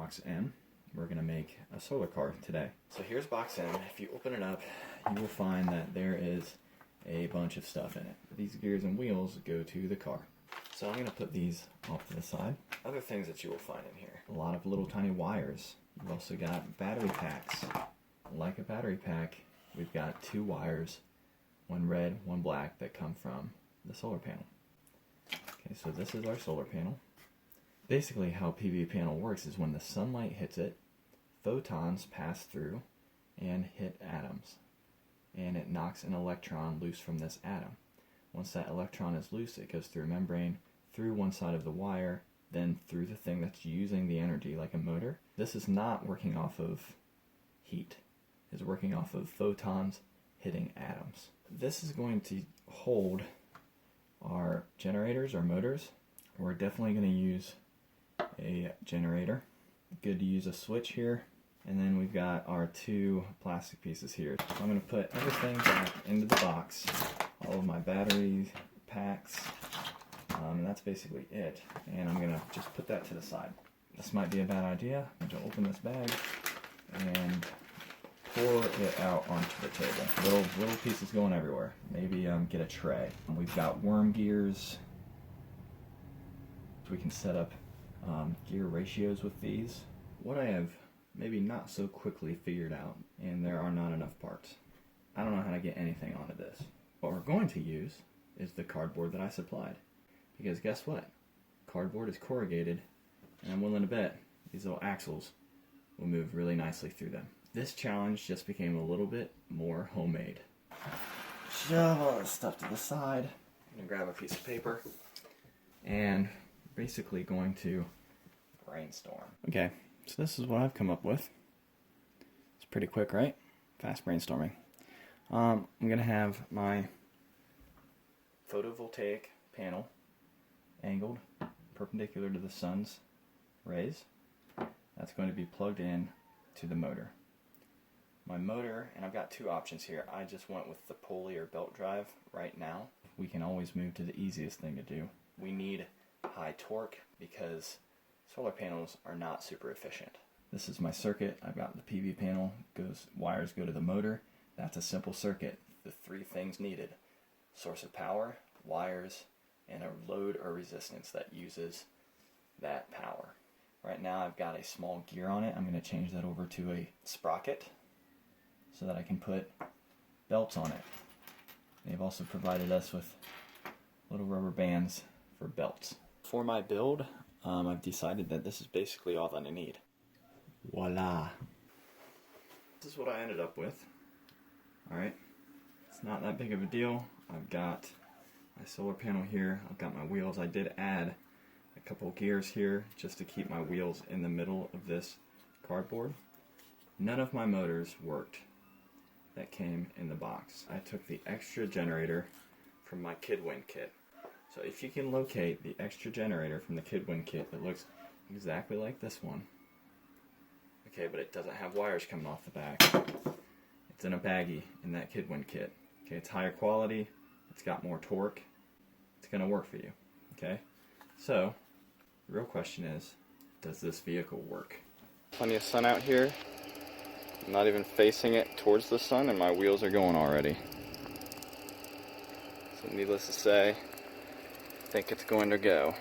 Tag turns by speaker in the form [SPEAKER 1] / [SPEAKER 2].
[SPEAKER 1] box M. We're going to make a solar car today. So here's box M. If you open it up, you will find that there is a bunch of stuff in it. These gears and wheels go to the car. So I'm going to put these off to the side. Other things that you will find in here. A lot of little tiny wires. You've also got battery packs. Like a battery pack, we've got 2 wires, one red, one black, that come from the solar panel. Okay, so this is our solar panel. Basically how a PV panel works is when the sunlight hits it, photons pass through and hit atoms. And it knocks an electron loose from this atom. Once that electron is loose, it goes through a membrane, through one side of the wire, then through the thing that's using the energy, like a motor. This is not working off of heat. It's working off of photons hitting atoms. This is going to hold our generators, our motors. We're definitely going to use a generator. Good to use a switch here. And then we've got our 2 plastic pieces here. So I'm going to put everything back into the box. All of my battery packs. And that's basically it. And I'm going to just put that to the side. This might be a bad idea. I'm going to open this bag and pour it out onto the table. Little pieces going everywhere. Maybe get a tray. We've got worm gears. We can set up gear ratios with these. What I have maybe not so quickly figured out, and there are not enough parts. I don't know how to get anything onto this. What we're going to use is the cardboard that I supplied. Because guess what? Cardboard is corrugated, and I'm willing to bet these little axles will move really nicely through them. This challenge just became a little bit more homemade. Shove all this stuff to the side. I'm going to grab a piece of paper and basically going to brainstorm. Okay, so this is what I've come up with. It's pretty quick, right? Fast brainstorming. I'm going to have my photovoltaic panel angled perpendicular to the sun's rays. That's going to be plugged in to the motor. My motor, and I've got 2 options here. I just went with the pulley or belt drive right now. We can always move to the easiest thing to do. We need high torque because solar panels are not super efficient. This is my circuit. I've got the PV panel, wires go to the motor. That's a simple circuit. The 3 things needed: source of power, wires, and a load or resistance that uses that power. Right now I've got a small gear on it. I'm going to change that over to a sprocket so that I can put belts on it. They've also provided us with little rubber bands for belts. For my build, I've decided that this is basically all that I need. Voila! This is what I ended up with. Alright, it's not that big of a deal. I've got my solar panel here, I've got my wheels. I did add a couple gears here just to keep my wheels in the middle of this cardboard. None of my motors worked that came in the box. I took the extra generator from my Kidwin kit. So if you can locate the extra generator from the Kidwin kit that looks exactly like this one. Okay, but it doesn't have wires coming off the back. It's in a baggie in that Kidwin kit. Okay, it's higher quality, it's got more torque, it's gonna work for you. Okay? So, the real question is, does this vehicle work? Plenty of sun out here. I'm not even facing it towards the sun and my wheels are going already. So needless to say, I think it's going to go.